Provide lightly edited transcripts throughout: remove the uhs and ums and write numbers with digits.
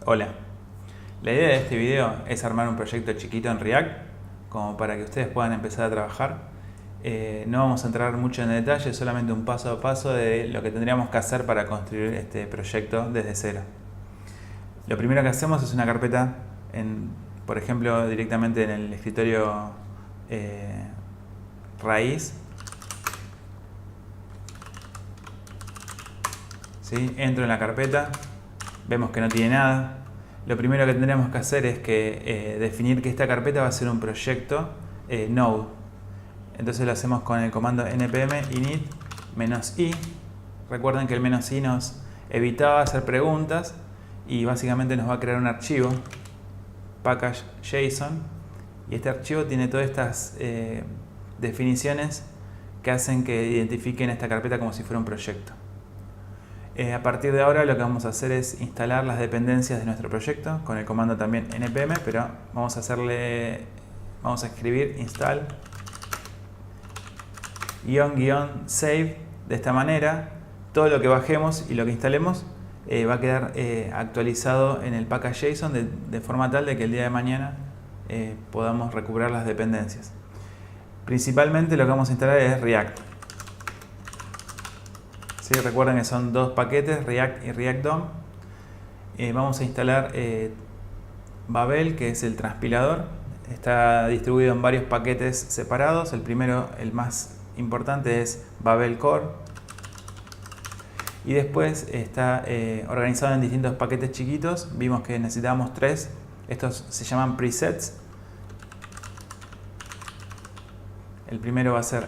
Hola, la idea de este video es armar un proyecto chiquito en React como para que ustedes puedan empezar a trabajar. No vamos a entrar mucho en detalle, solamente un paso a paso de lo que tendríamos que hacer para construir este proyecto desde cero. Lo primero que hacemos es una carpeta, por ejemplo, directamente en el escritorio raíz. ¿Sí? Entro en la carpeta, vemos que no tiene nada. Lo primero que tendremos que hacer es definir que esta carpeta va a ser un proyecto Node. Entonces lo hacemos con el comando npm init -i. Recuerden que el -i nos evitaba hacer preguntas y básicamente nos va a crear un archivo package.json, y este archivo tiene todas estas definiciones que hacen que identifiquen esta carpeta como si fuera un proyecto. A partir de ahora lo que vamos a hacer es instalar las dependencias de nuestro proyecto con el comando también npm, pero vamos a escribir install --save. De esta manera todo lo que bajemos y lo que instalemos va a quedar actualizado en el package.json de forma tal de que el día de mañana podamos recuperar las dependencias. Principalmente lo que vamos a instalar es React. ¿Sí? Recuerden que son dos paquetes, React y React DOM. Vamos a instalar Babel, que es el transpilador. Está distribuido en varios paquetes separados. El primero, el más importante, es Babel Core. Y después está organizado en distintos paquetes chiquitos. Vimos que necesitamos 3. Estos se llaman presets. El primero va a ser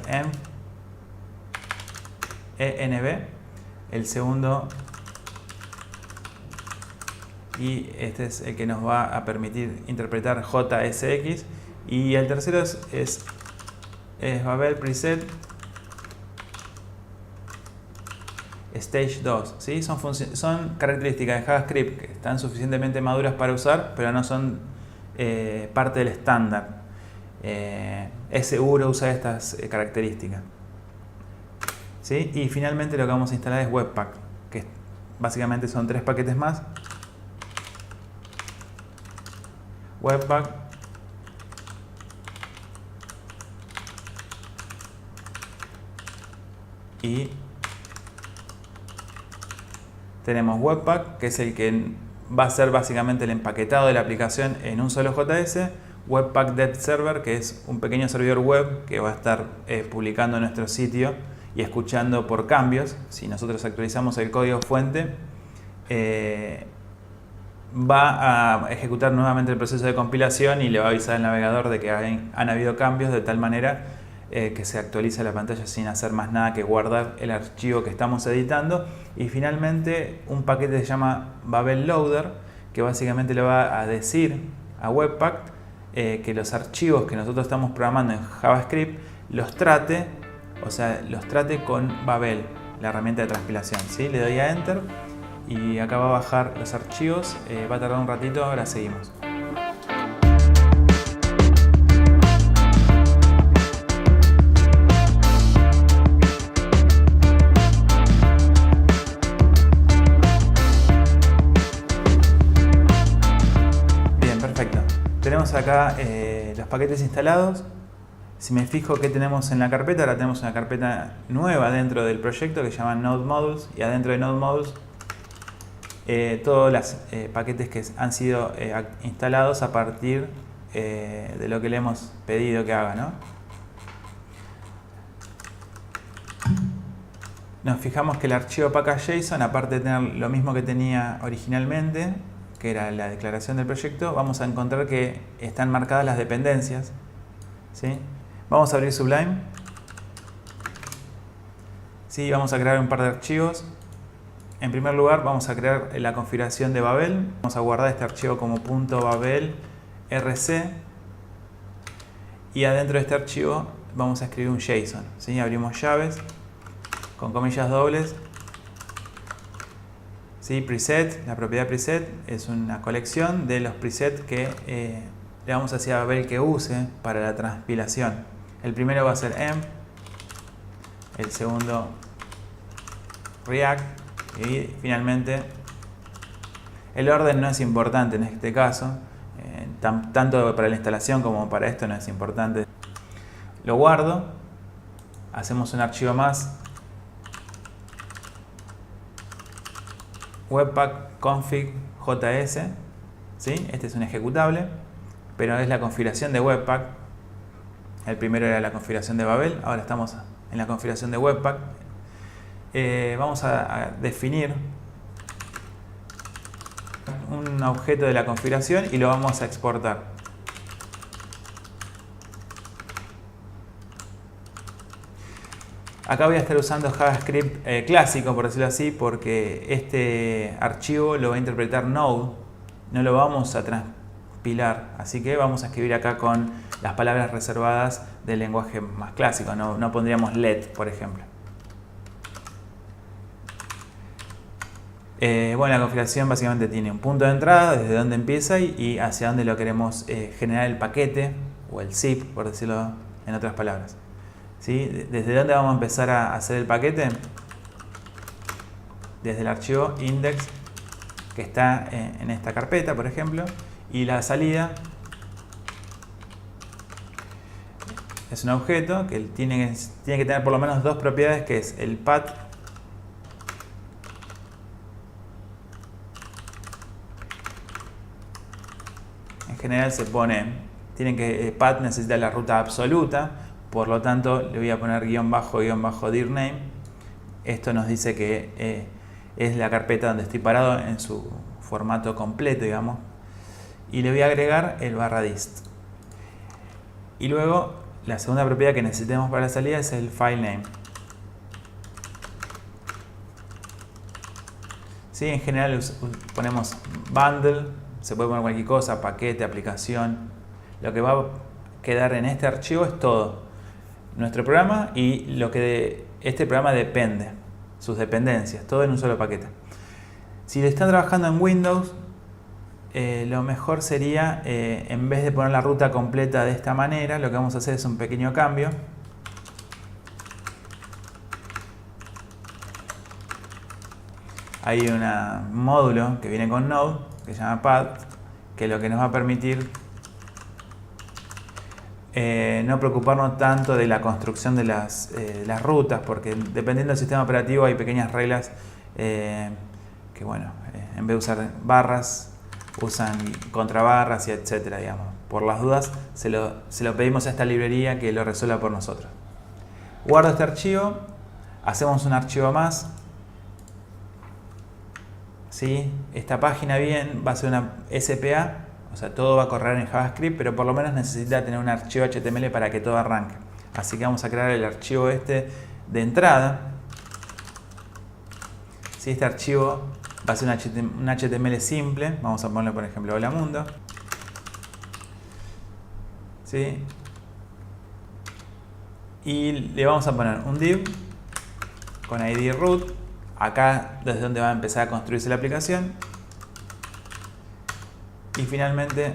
env, el segundo, y este es el que nos va a permitir interpretar JSX, y el tercero es Babel preset stage 2. ¿Sí? Son características de JavaScript que están suficientemente maduras para usar, pero no son parte del estándar. Es seguro usar estas características. ¿Sí? Y finalmente lo que vamos a instalar es Webpack, que básicamente son 3 paquetes más. Webpack, y tenemos Webpack, que es el que va a ser básicamente el empaquetado de la aplicación en un solo JS. Webpack Dev Server, que es un pequeño servidor web que va a estar publicando en nuestro sitio y escuchando por cambios. Si nosotros actualizamos el código fuente, va a ejecutar nuevamente el proceso de compilación y le va a avisar al navegador de que han habido cambios, de tal manera que se actualiza la pantalla sin hacer más nada que guardar el archivo que estamos editando. Y finalmente un paquete que se llama Babel Loader, que básicamente le va a decir a Webpack que los archivos que nosotros estamos programando en JavaScript los trate con Babel, la herramienta de transpilación. ¿Sí? Le doy a Enter y acá va a bajar los archivos. Va a tardar un ratito, ahora seguimos. Bien, perfecto. Tenemos acá los paquetes instalados. Si me fijo qué tenemos en la carpeta, ahora tenemos una carpeta nueva dentro del proyecto que se llama Node Modules, y adentro de Node Modules todos los paquetes que han sido instalados a partir de lo que le hemos pedido que haga, ¿no? Nos fijamos que el archivo package.json, aparte de tener lo mismo que tenía originalmente, que era la declaración del proyecto, vamos a encontrar que están marcadas las dependencias. ¿Sí? Vamos a abrir Sublime. ¿Sí? Vamos a crear un par de archivos. En primer lugar vamos a crear la configuración de Babel. Vamos a guardar este archivo como .babelrc, y adentro de este archivo vamos a escribir un JSON. ¿Sí? Abrimos llaves con comillas dobles. ¿Sí? Preset, la propiedad preset es una colección de los presets que le vamos a decir a Babel que use para la transpilación. El primero va a ser env, el segundo React, y finalmente El orden no es importante en este caso, tanto para la instalación como para esto no es importante. Lo guardo, hacemos un archivo más, webpack config js, ¿sí? Este es un ejecutable, pero es la configuración de webpack. El primero era la configuración de Babel, ahora estamos en la configuración de webpack. Vamos a definir un objeto de la configuración y lo vamos a exportar. Acá voy a estar usando JavaScript clásico, por decirlo así, porque este archivo lo va a interpretar Node, no lo vamos a transpilar, así que vamos a escribir acá con las palabras reservadas del lenguaje más clásico, no pondríamos let, por ejemplo. Bueno, la configuración básicamente tiene un punto de entrada, desde donde empieza y hacia dónde lo queremos generar el paquete o el zip, por decirlo en otras palabras. ¿Sí? ¿Desde dónde vamos a empezar a hacer el paquete? Desde el archivo index que está en esta carpeta, por ejemplo, y la salida es un objeto que tiene que tener por lo menos dos propiedades, que es el path en general se pone, path necesita la ruta absoluta, por lo tanto le voy a poner guión bajo dirname. Esto nos dice que es la carpeta donde estoy parado en su formato completo, digamos, y le voy a agregar el /dist. Y luego la segunda propiedad que necesitemos para la salida es el file name. ¿Sí? En general ponemos bundle, se puede poner cualquier cosa, paquete, aplicación. Lo que va a quedar en este archivo es todo. Nuestro programa y lo que de este programa depende, sus dependencias, todo en un solo paquete. Si le están trabajando en Windows, lo mejor sería, en vez de poner la ruta completa de esta manera, lo que vamos a hacer es un pequeño cambio. Hay un módulo que viene con Node, que se llama path, que lo que nos va a permitir no preocuparnos tanto de la construcción de las rutas, porque dependiendo del sistema operativo hay pequeñas reglas que, bueno, en vez de usar barras, usan contrabarras y etcétera, digamos. Por las dudas, se lo pedimos a esta librería que lo resuelva por nosotros. Guardo este archivo, hacemos un archivo más. ¿Sí? Esta página bien va a ser una SPA, o sea, todo va a correr en JavaScript, pero por lo menos necesita tener un archivo HTML para que todo arranque. Así que vamos a crear el archivo este de entrada. ¿Sí? Este archivo va a ser un HTML simple. Vamos a ponerle, por ejemplo, hola mundo. ¿Sí? Y le vamos a poner un div con ID root. Acá desde donde va a empezar a construirse la aplicación. Y finalmente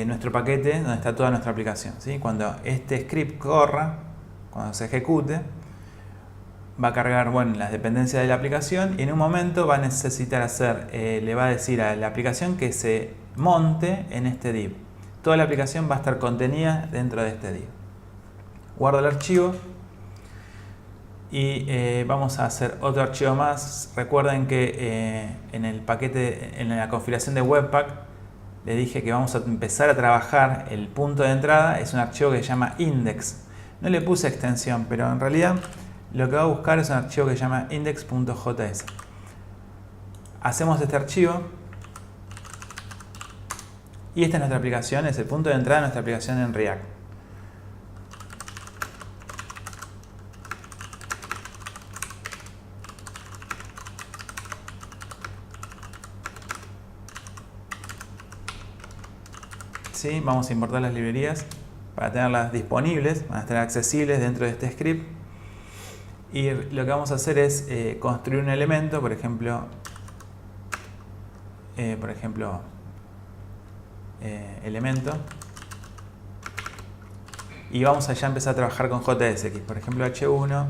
nuestro paquete donde está toda nuestra aplicación. ¿Sí? Cuando este script corra, cuando se ejecute, va a cargar, bueno, las dependencias de la aplicación y en un momento va a necesitar le va a decir a la aplicación que se monte en este div. Toda la aplicación va a estar contenida dentro de este div. Guardo el archivo y vamos a hacer otro archivo más. Recuerden que en el paquete, en la configuración de Webpack, le dije que vamos a empezar a trabajar el punto de entrada. Es un archivo que se llama index. No le puse extensión, pero en realidad lo que va a buscar es un archivo que se llama index.js. Hacemos este archivo y esta es nuestra aplicación, es el punto de entrada de nuestra aplicación en React. ¿Sí? Vamos a importar las librerías para tenerlas disponibles, van a estar accesibles dentro de este script. Y lo que vamos a hacer es construir un elemento, por ejemplo, elemento. Y vamos a ya empezar a trabajar con JSX. Por ejemplo, H1,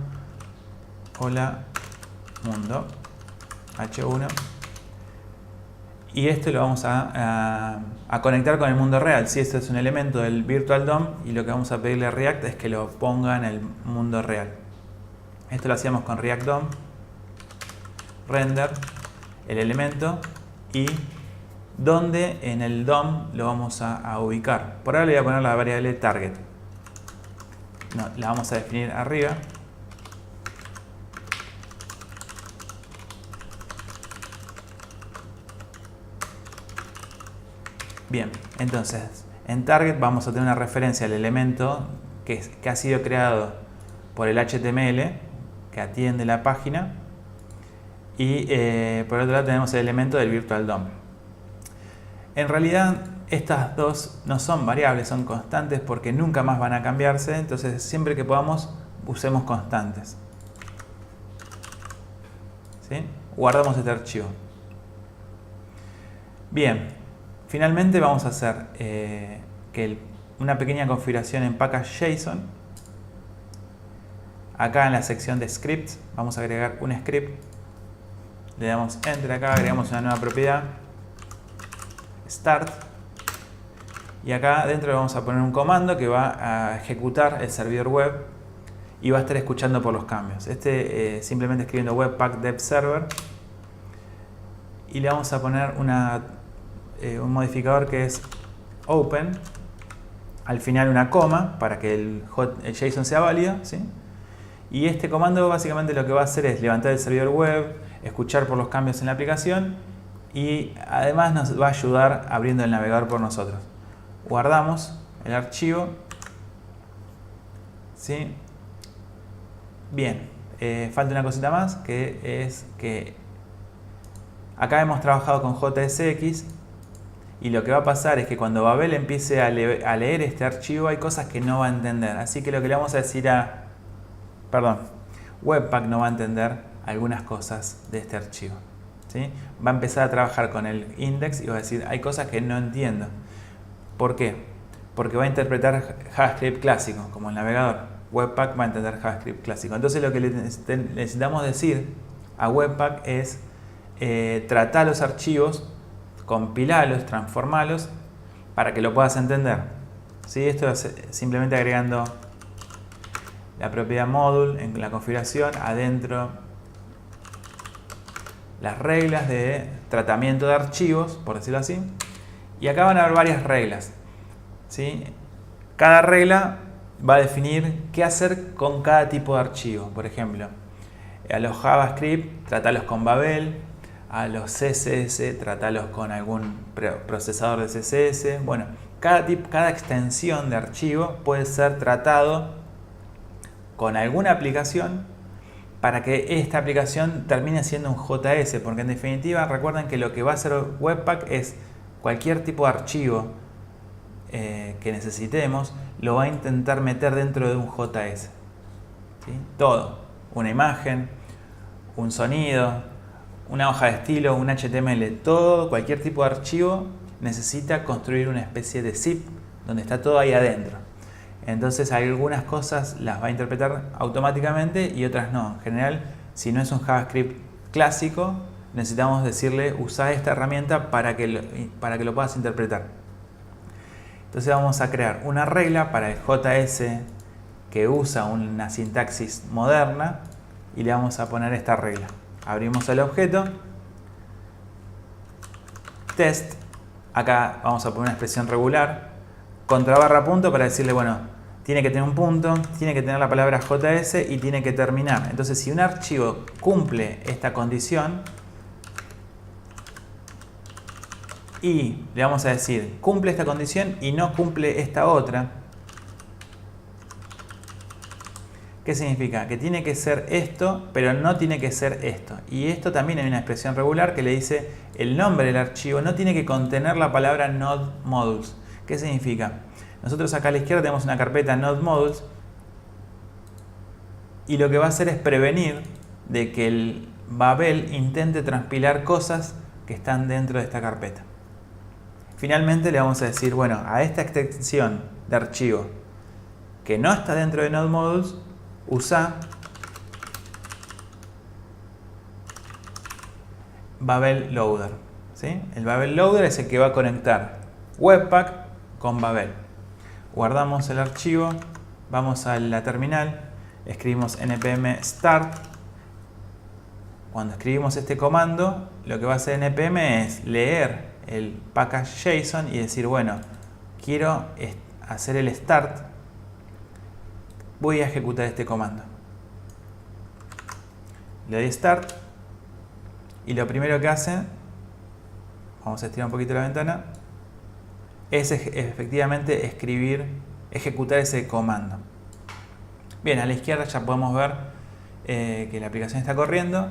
hola mundo h1 y esto lo vamos a conectar con el mundo real. Si esto es un elemento del Virtual DOM y lo que vamos a pedirle a React es que lo ponga en el mundo real. Esto lo hacíamos con React DOM, render, el elemento y dónde en el DOM lo vamos a ubicar. Por ahora le voy a poner la variable target. No, la vamos a definir arriba. Bien, entonces en target vamos a tener una referencia al elemento que ha sido creado por el HTML que atiende la página y por otro lado tenemos el elemento del Virtual DOM. En realidad estas dos no son variables, son constantes porque nunca más van a cambiarse, entonces siempre que podamos usemos constantes. ¿Sí? Guardamos este archivo. Bien, finalmente vamos a hacer una pequeña configuración en package.json. Acá en la sección de scripts vamos a agregar un script. Le damos enter acá, agregamos una nueva propiedad, start, y acá dentro le vamos a poner un comando que va a ejecutar el servidor web y va a estar escuchando por los cambios. Simplemente escribiendo webpack dev server y le vamos a poner un modificador que es open, al final una coma para que el JSON sea válido, ¿sí? Y este comando básicamente lo que va a hacer es levantar el servidor web, escuchar por los cambios en la aplicación y además nos va a ayudar abriendo el navegador por nosotros. Guardamos el archivo. ¿Sí? Bien, falta una cosita más que es que acá hemos trabajado con JSX y lo que va a pasar es que cuando Babel empiece a leer este archivo hay cosas que no va a entender. Así que lo que le vamos a decir Webpack no va a entender algunas cosas de este archivo. ¿Sí? Va a empezar a trabajar con el index y va a decir hay cosas que no entiendo. ¿Por qué? Porque va a interpretar JavaScript clásico, como el navegador. Webpack va a entender JavaScript clásico. Entonces lo que necesitamos decir a Webpack es tratar los archivos, compilarlos, transformarlos para que lo puedas entender. ¿Sí? Esto es simplemente agregando la propiedad module en la configuración, adentro las reglas de tratamiento de archivos, por decirlo así. Y acá van a haber varias reglas. ¿Sí? Cada regla va a definir qué hacer con cada tipo de archivo. Por ejemplo, a los JavaScript, tratalos con Babel. A los CSS, tratalos con algún procesador de CSS. Bueno, cada extensión de archivo puede ser tratado con alguna aplicación para que esta aplicación termine siendo un JS, porque en definitiva recuerden que lo que va a hacer Webpack es cualquier tipo de archivo que necesitemos, lo va a intentar meter dentro de un JS. ¿Sí? Todo, una imagen, un sonido, una hoja de estilo, un HTML, cualquier tipo de archivo necesita construir una especie de zip donde está todo ahí adentro. Entonces algunas cosas las va a interpretar automáticamente y otras no. En general, si no es un JavaScript clásico, necesitamos decirle usa esta herramienta para que lo puedas interpretar. Entonces vamos a crear una regla para el JS que usa una sintaxis moderna y le vamos a poner esta regla. Abrimos el objeto, test, acá vamos a poner una expresión regular, contra barra punto para decirle, bueno, tiene que tener un punto, tiene que tener la palabra JS y tiene que terminar. Entonces, si un archivo cumple esta condición y le vamos a decir, cumple esta condición y no cumple esta otra, ¿qué significa? Que tiene que ser esto, pero no tiene que ser esto. Y esto también hay una expresión regular que le dice el nombre del archivo no tiene que contener la palabra node modules. ¿Qué significa? Nosotros acá a la izquierda tenemos una carpeta node modules y lo que va a hacer es prevenir de que el Babel intente transpilar cosas que están dentro de esta carpeta. Finalmente le vamos a decir, bueno, a esta extensión de archivo que no está dentro de node modules, usa Babel Loader. ¿Sí? El Babel Loader es el que va a conectar Webpack con Babel. Guardamos el archivo, vamos a la terminal, escribimos npm start. Cuando escribimos este comando, lo que va a hacer npm es leer el package JSON y decir, bueno, quiero hacer el start, voy a ejecutar este comando. Le doy start y lo primero que hace, vamos a estirar un poquito la ventana, es efectivamente ejecutar ese comando. Bien, a la izquierda ya podemos ver que la aplicación está corriendo.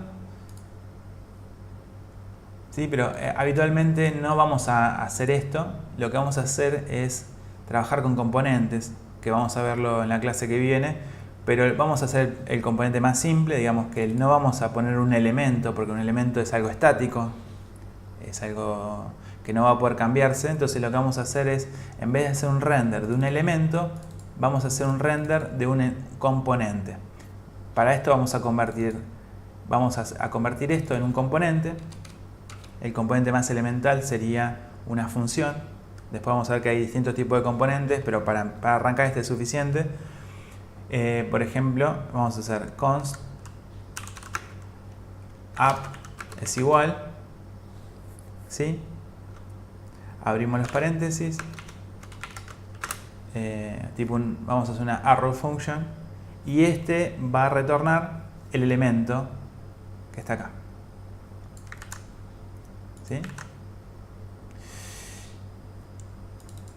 Sí, pero habitualmente no vamos a hacer esto. Lo que vamos a hacer es trabajar con componentes, que vamos a verlo en la clase que viene, pero vamos a hacer el componente más simple, digamos que no vamos a poner un elemento, porque un elemento es algo estático, es algo que no va a poder cambiarse. Entonces lo que vamos a hacer es, en vez de hacer un render de un elemento, vamos a hacer un render de un componente. Para esto vamos a convertir esto en un componente. El componente más elemental sería una función. Después vamos a ver que hay distintos tipos de componentes, pero para arrancar este es suficiente. Por ejemplo, vamos a hacer const app es igual, ¿sí? Abrimos los paréntesis, vamos a hacer una arrow function y este va a retornar el elemento que está acá, ¿sí?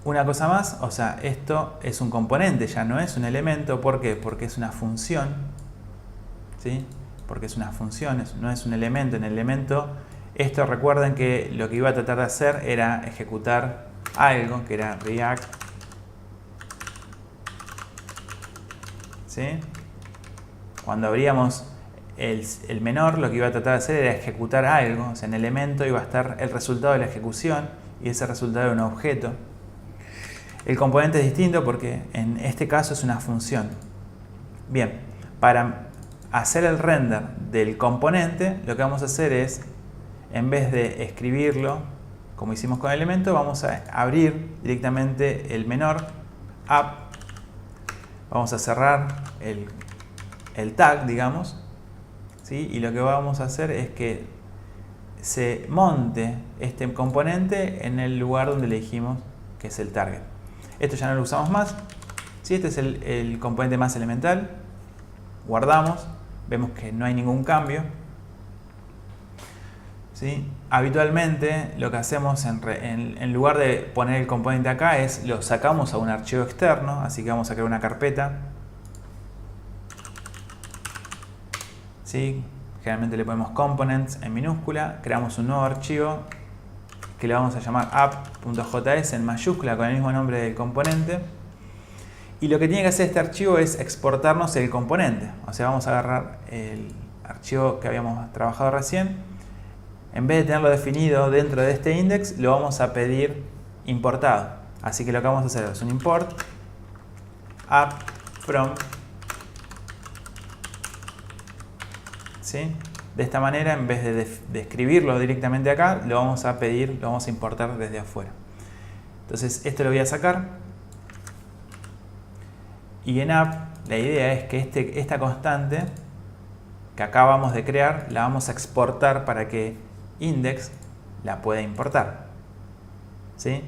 Una cosa más, o sea, esto es un componente, ya no es un elemento. ¿Por qué? Porque es una función, ¿sí? Porque es una función, no es un elemento. En el elemento, esto recuerden que lo que iba a tratar de hacer era ejecutar algo, que era React, ¿sí? Cuando abríamos el menor, lo que iba a tratar de hacer era ejecutar algo. O sea, en el elemento iba a estar el resultado de la ejecución y ese resultado era un objeto. El componente es distinto porque en este caso es una función. Bien, para hacer el render del componente, lo que vamos a hacer es, en vez de escribirlo como hicimos con el elemento, vamos a abrir directamente el menor app. Vamos a cerrar el tag, digamos, ¿sí? Y lo que vamos a hacer es que se monte este componente en el lugar donde le dijimos que es el target. Esto ya no lo usamos más. ¿Sí? Este es el componente más elemental. Guardamos. Vemos que no hay ningún cambio. ¿Sí? Habitualmente lo que hacemos en lugar de poner el componente acá es lo sacamos a un archivo externo. Así que vamos a crear una carpeta. ¿Sí? Generalmente le ponemos components en minúscula. Creamos un nuevo archivo que le vamos a llamar app.js en mayúscula con el mismo nombre del componente. Y lo que tiene que hacer este archivo es exportarnos el componente. O sea, vamos a agarrar el archivo que habíamos trabajado recién. En vez de tenerlo definido dentro de este index, lo vamos a pedir importado. Así que lo que vamos a hacer es un import app from. ¿Sí? De esta manera, en vez de escribirlo directamente acá, lo vamos a pedir, lo vamos a importar desde afuera. Entonces, esto lo voy a sacar. Y en app, la idea es que esta constante que acabamos de crear, la vamos a exportar para que index la pueda importar. ¿Sí?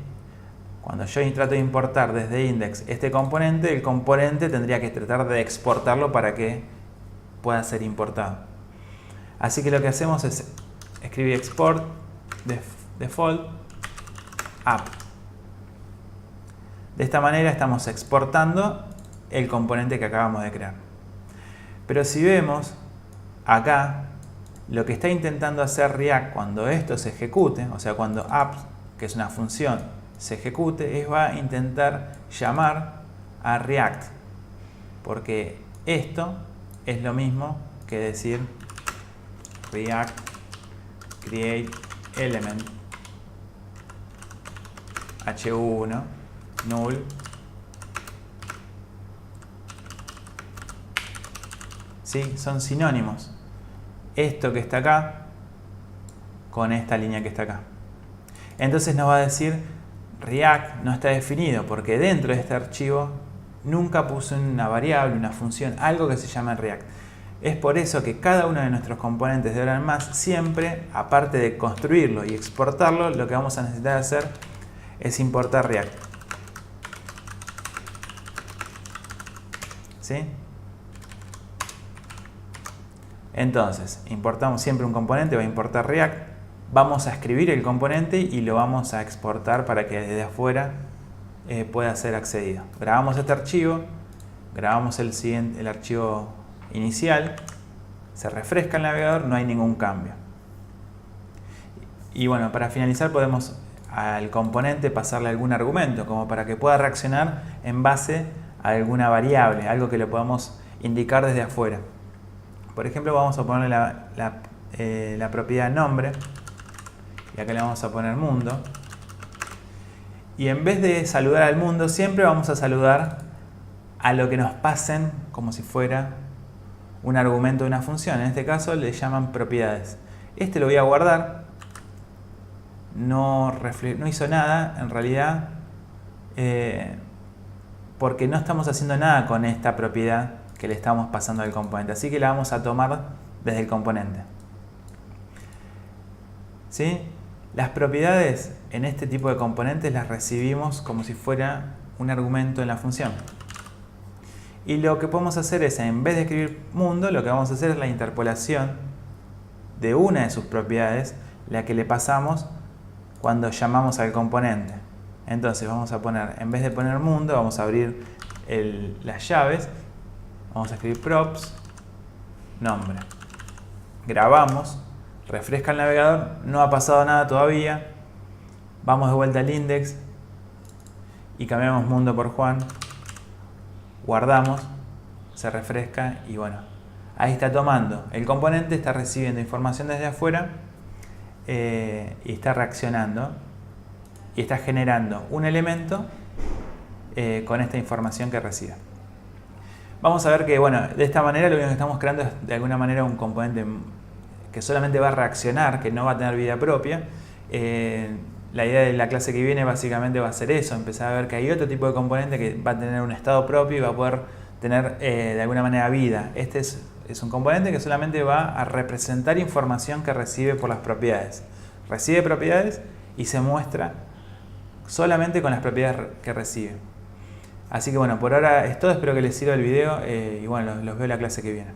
Cuando yo trato de importar desde index este componente, el componente tendría que tratar de exportarlo para que pueda ser importado. Así que lo que hacemos es escribir export default app. De esta manera estamos exportando el componente que acabamos de crear. Pero si vemos acá, lo que está intentando hacer React cuando esto se ejecute, o sea, cuando app, que es una función, se ejecute, va a intentar llamar a React. Porque esto es lo mismo que decir React create element h1 null. ¿Sí? Son sinónimos. Esto que está acá con esta línea que está acá. Entonces nos va a decir React no está definido porque dentro de este archivo nunca puse una variable, una función, algo que se llama React. Es por eso que cada uno de nuestros componentes de ahora en más siempre, aparte de construirlo y exportarlo, lo que vamos a necesitar hacer es importar React. ¿Sí? Entonces, importamos siempre un componente, va a importar React. Vamos a escribir el componente y lo vamos a exportar para que desde afuera pueda ser accedido. Grabamos este archivo, grabamos el archivo inicial, se refresca el navegador, no hay ningún cambio. Y bueno, para finalizar podemos al componente pasarle algún argumento, como para que pueda reaccionar en base a alguna variable, algo que le podamos indicar desde afuera. Por ejemplo, vamos a ponerle la propiedad nombre, y acá le vamos a poner mundo. Y en vez de saludar al mundo, siempre vamos a saludar a lo que nos pasen como si fuera un argumento de una función. En este caso le llaman propiedades. Este lo voy a guardar. No hizo nada en realidad porque no estamos haciendo nada con esta propiedad que le estamos pasando al componente. Así que la vamos a tomar desde el componente. ¿Sí? Las propiedades en este tipo de componentes las recibimos como si fuera un argumento en la función. Y lo que podemos hacer es, en vez de escribir mundo, lo que vamos a hacer es la interpolación de una de sus propiedades, la que le pasamos cuando llamamos al componente. Entonces vamos a poner, en vez de poner mundo, vamos a abrir las llaves, vamos a escribir props, nombre. Grabamos, refresca el navegador, no ha pasado nada todavía. Vamos de vuelta al index y cambiamos mundo por Juan. Guardamos, se refresca y bueno, ahí está tomando. El componente está recibiendo información desde afuera y está reaccionando y está generando un elemento con esta información que recibe. Vamos a ver que bueno, de esta manera lo único que estamos creando es de alguna manera un componente que solamente va a reaccionar, que no va a tener vida propia. La idea de la clase que viene básicamente va a ser eso, empezar a ver que hay otro tipo de componente que va a tener un estado propio y va a poder tener de alguna manera vida. Este es un componente que solamente va a representar información que recibe por las propiedades. Recibe propiedades y se muestra solamente con las propiedades que recibe. Así que bueno, por ahora es todo, espero que les sirva el video y bueno, los veo en la clase que viene.